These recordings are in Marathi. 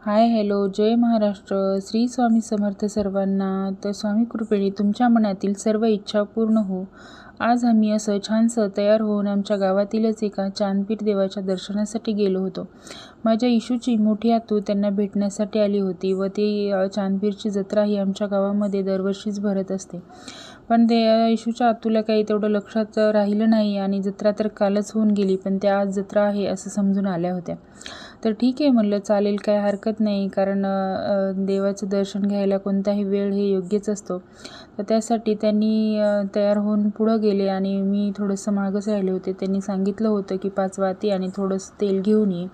हाय हॅलो जय महाराष्ट्र. श्री स्वामी समर्थ सर्वांना. तर स्वामी कृपेने तुमच्या मनातील सर्व इच्छा पूर्ण हो. आज आम्ही असं छानसं तयार होऊन आमच्या गावातीलच एका चांदपीठ देवाच्या दर्शनासाठी गेलो होतो. माझ्या इशूची मोठी आतू त्यांना भेटण्यासाठी आली होती व ती चांदपीठची जत्रा ही आमच्या गावामध्ये दरवर्षीच भरत असते. पण ते इशूच्या आतूला काही तेवढं लक्षात राहिलं नाही आणि जत्रा तर कालच होऊन गेली, पण त्या आज जत्रा आहे असं समजून आल्या होत्या. तर ठीक आहे म्हणलं, चालेल, काय हरकत नाही, कारण देवाचं दर्शन घ्यायला कोणताही वेळ हे योग्यच असतो. तर त्यासाठी त्यांनी तयार होऊन पुढं गेले आणि मी थोडंसं मागंच राहिले होते. त्यांनी सांगितलं होतं की 5 वाती आणि थोडंसं तेल घेऊन ये.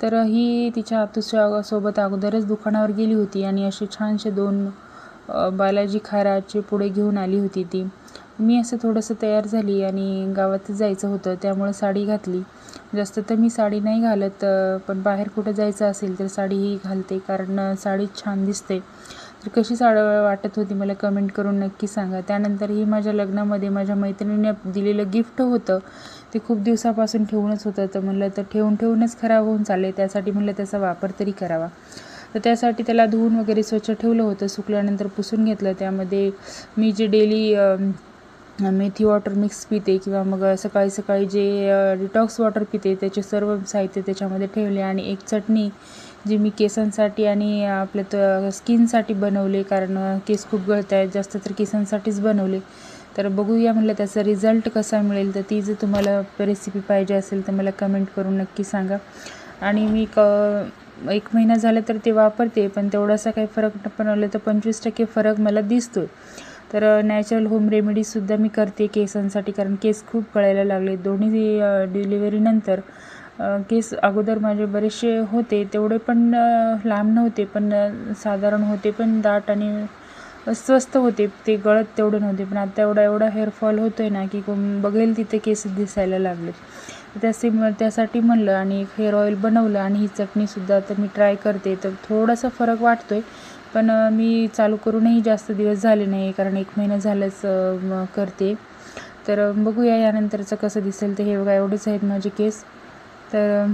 तर ही तिच्या आतूच्या सोबत अगोदरच दुकानावर गेली होती आणि असे छानसे 2 बालाजी खाराचे पुढे घेऊन आली होती ती. मी असं थोडंसं तयार झाली आणि गावात जायचं होतं, त्यामुळे साडी घातली. जास्त तर मी साडी नाही घालत, पण बाहेर कुठं जायचं असेल तर साडी ही घालते, कारण साडीच छान दिसते. तर कशी साडी वाटत होती मला कमेंट करून नक्की सांगा. त्यानंतर ही माझ्या लग्नामध्ये माझ्या मैत्रिणीने दिलेलं गिफ्ट होतं. ते खूप दिवसापासून ठेवूनच होतं, तर म्हणलं तर ठेवूनच खराब होऊन चालले, त्यासाठी म्हणलं त्याचा वापर तरी करावा. तर त्यासाठी त्याला धुवून वगैरे स्वच्छ ठेवलं होतं. सुकल्यानंतर पुसून घेतलं. त्यामध्ये मी जे डेली मेथी वॉटर मिक्स पिते किंवा मग सकाळी सकाळी जे डिटॉक्स वॉटर पिते त्याचे सर्व साहित्य त्याच्यामध्ये ठेवले आणि एक चटणी जी मी केसांसाठी आणि आपल्या स्किनसाठी बनवले, कारण केस खूप गळत आहेत, जास्त तर केसांसाठीच बनवले. तर बघूया म्हणलं त्याचा रिझल्ट कसा मिळेल. तर ती जर तुम्हाला रेसिपी पाहिजे असेल तर मला कमेंट करून नक्की सांगा. आणि मी 1 महिना झाला तर ते वापरते, पण तेवढासा काही फरक बनवलं तर 25% फरक मला दिसतो. तर नॅचरल होम रेमेडीजसुद्धा मी करते केसांसाठी, कारण केस खूप गळायला लागले. दोन्ही डिलिव्हरीनंतर केस अगोदर माझे बरेचसे होते, तेवढे पण लांब नव्हते, पण साधारण होते, पण दाट आणि स्वस्त होते. ते गळत तेवढे नव्हते. पण आता एवढा हेअरफॉल होतो आहे ना की कोण बघेल तिथे केस दिसायला लागले. त्यासाठी म्हणलं आणि एक हेअर ऑइल बनवलं आणि ही चटणीसुद्धा आता मी ट्राय करते. तर थोडासा फरक वाटतो आहे, पण मी चालू करूनही जास्त दिवस झाले नाही, कारण 1 महिना झालंच करते. तर बघूया यानंतरचं कसं दिसेल. तर हे बघा एवढेच आहेत माझे केस. तर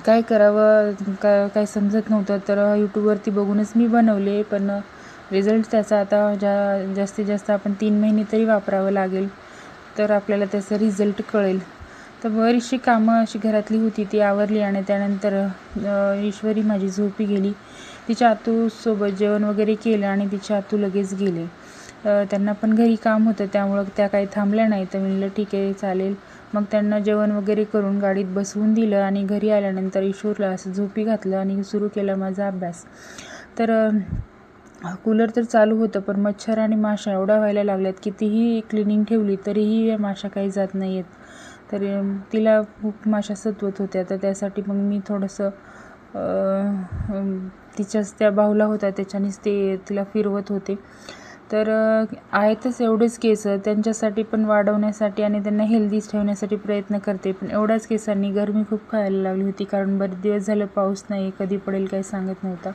काय करावं काय समजत नव्हतं. तर यूट्यूबवरती बघूनच मी बनवले, पण रिझल्ट त्याचा आता जास्तीत जास्त आपण 3 महिने तरी वापरावं लागेल, तर आपल्याला त्याचा रिझल्ट कळेल. तर बरीचशी कामं अशी घरातली होती ती आवरली आणि त्यानंतर ईश्वरी माझी झोपी गेली. तिच्या आतूसोबत जेवण वगैरे केलं आणि तिच्या आतू लगेच गेले. त्यांना पण घरी काम होतं, त्यामुळं त्या काही थांबल्या नाही. तर म्हणलं ठीक आहे, चालेल. मग त्यांना जेवण वगैरे करून गाडीत बसवून दिलं आणि घरी आल्यानंतर ईश्वरला असं झोपी घातलं आणि सुरू केला माझा अभ्यास. तर कूलर तर चालू होतं, पण मच्छर आणि माशा एवढ्या व्हायला लागल्यात, कितीही क्लिनिंग ठेवली तरीही या माशा काही जात नाही आहेत. तर तिला खूप माशा सतवत होत्या. तर त्यासाठी मग मी थोडंसं तिच्याच त्या बाहुला होत्या त्याच्यानेच ते तिला फिरवत होते. तर आहेतच एवढेच केस, त्यांच्यासाठी पण वाढवण्यासाठी आणि त्यांना हेल्दीच ठेवण्यासाठी प्रयत्न करते. पण एवढ्याच केसांनी गरमी खूप खायला लागली होती, कारण बरेच दिवस झालं पाऊस नाही, कधी पडेल काही सांगत नव्हता.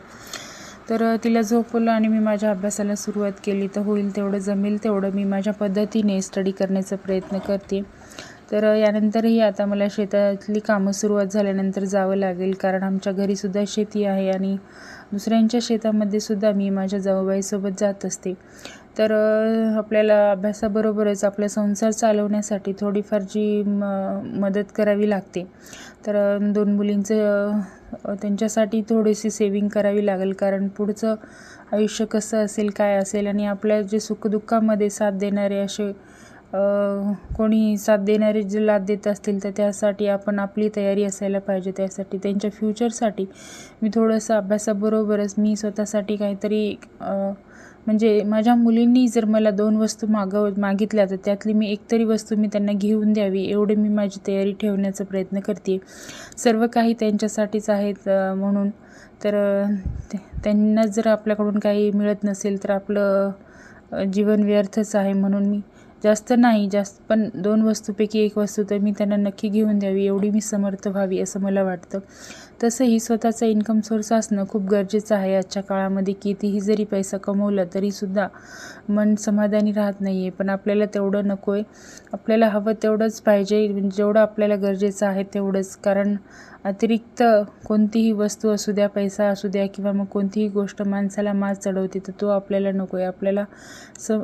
तर तिला झोपवलं आणि मी माझ्या अभ्यासाला सुरुवात केली. तर होईल तेवढं, जमेल तेवढं मी माझ्या पद्धतीने स्टडी करण्याचा प्रयत्न करते. तर यानंतरही आता मला शेतातली कामं सुरुवात झाल्यानंतर जावं लागेल, कारण आमच्या घरीसुद्धा शेती आहे आणि दुसऱ्यांच्या शेतामध्ये सुद्धा मी माझ्या जाऊबाईसोबत जात असते. तर आपल्याला अभ्यासाबरोबरच आपला संसार चालवण्यासाठी थोडीफार जी मदत करावी लागते. तर 2 मुलींचं त्यांच्यासाठी थोडीशी सेविंग करावी लागेल, कारण पुढचं आयुष्य कसं असेल, काय असेल आणि आपल्या जे सुखदुःखामध्ये साथ देणारे असे कोणी साथ देणारे जे लाथ देत असतील, तर त्यासाठी आपण आपली तयारी असायला पाहिजे. त्यासाठी त्यांच्या फ्युचरसाठी मी थोडंसं अभ्यासाबरोबरच मी स्वतःसाठी काहीतरी म्हणजे माझ्या मुलींनी जर मला 2 वस्तू मागितल्या तर त्यातली मी एक तरी वस्तू मी त्यांना घेऊन द्यावी, एवढी मी माझी तयारी ठेवण्याचा प्रयत्न करते. सर्व काही त्यांच्यासाठीच आहेत म्हणून. तर त्यांना जर आपल्याकडून काही मिळत नसेल तर आपलं जीवन व्यर्थच आहे. म्हणून मी जास्त पण 2 वस्तूपैकी 1 वस्तू तर मी त्यांना नक्की घेऊन द्यावी, एवढी मी समर्थ व्हावी असं मला वाटतं. तसंही स्वतःचा इन्कम सोर्स असणं खूप गरजेचं आहे आजच्या काळामध्ये. कितीही जरी पैसा कमवला तरीसुद्धा मन समाधानी राहत नाही आहे. पण आपल्याला तेवढं नको आहे. आपल्याला हवं तेवढंच पाहिजे, जेवढं आपल्याला गरजेचं आहे तेवढंच. कारण अतिरिक्त कोणतीही वस्तू असू द्या, पैसा असू द्या किंवा मग कोणतीही गोष्ट माणसाला माज चढवते तर तो आपल्याला नको आहे. आपल्याला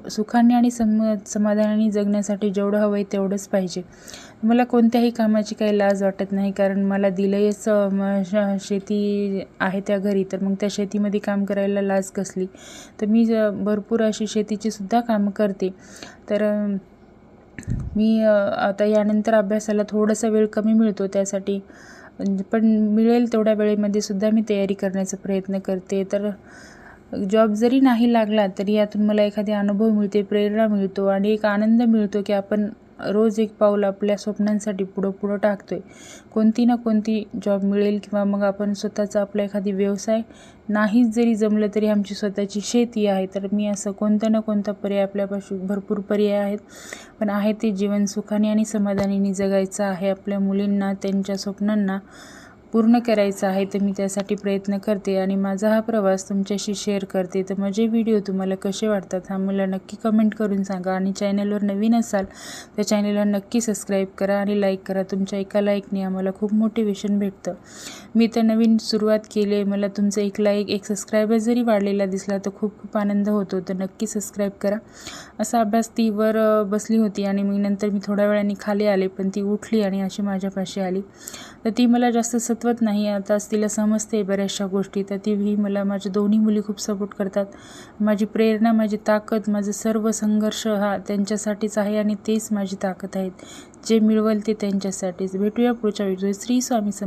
सुखाने आणि समाधानाने जगण्यासाठी जेवढं हवं आहे तेवढंच पाहिजे. मला कोणत्याही कामाची काही लाज वाटत नाही, कारण मला दिलंयच शेती आहे त्या घरी, तर मग त्या शेतीमध्ये काम करायला लाज कसली. तर मी भरपूर अशी शेतीची सुद्धा कामं करते. तर मी आता यानंतर अभ्यासाला थोडासा वेळ कमी मिळतो, त्यासाठी पण मिळेल तेवढ्या वेळेमध्ये सुद्धा मी तयारी करण्याचा प्रयत्न करते. तर जॉब जरी नाही लागला तरी यातून मला एखादे अनुभव मिळते, प्रेरणा मिळतो आणि एक आनंद मिळतो की आपण रोज एक पाऊल आपल्या स्वप्नांसाठी पुढं टाकतोय. कोणती ना कोणती जॉब मिळेल किंवा मग आपण स्वतःचा आपला एखादी व्यवसाय नाहीच जरी जमलं तरी आमची स्वतःची शेती आहे. तर मी असं कोणता ना कोणता पर्याय, आपल्यापासून भरपूर पर्याय आहेत, पण आहे ते जीवन सुखाने आणि समाधानाने जगायचं आहे. आपल्या मुलींना त्यांच्या स्वप्नांना पूर्ण करायचं आहे, तर मी त्यासाठी प्रयत्न करते आणि माझा हा प्रवास तुमच्याशी शेअर करते. तर माझे व्हिडिओ तुम्हाला कसे वाटतात हा मला नक्की कमेंट करून सांगा आणि चॅनलवर नवीन असाल तर चॅनलला नक्की सबस्क्राईब करा आणि लाईक करा. तुमच्या एका लाईकने आम्हाला खूप मोटिवेशन भेटतं. मी तर नवीन सुरुवात केली आहे, मला तुमचं एक लाईक, एक सबस्क्रायबर जरी वाढलेला दिसला तर खूप आनंद होतो. तर नक्की सबस्क्राईब करा. असा अभ्यास ती वर बसली होती आणि मग नंतर मी थोड्या वेळाने खाली आले, पण ती उठली आणि अशी माझ्यापाशी आली. तर ती मला जास्त सतवत नाही, आताच तिला समजते बऱ्याचशा गोष्टी. तर तीही मला, माझ्या दोन्ही मुली खूप सपोर्ट करतात. माझी प्रेरणा, माझी ताकद, माझं सर्व संघर्ष हा त्यांच्यासाठीच आहे आणि तेच माझी ताकद आहेत. जे मिळवल ते त्यांच्यासाठीच. भेटूया पुढच्या व्हिडिओ. श्री स्वामी समर्थ.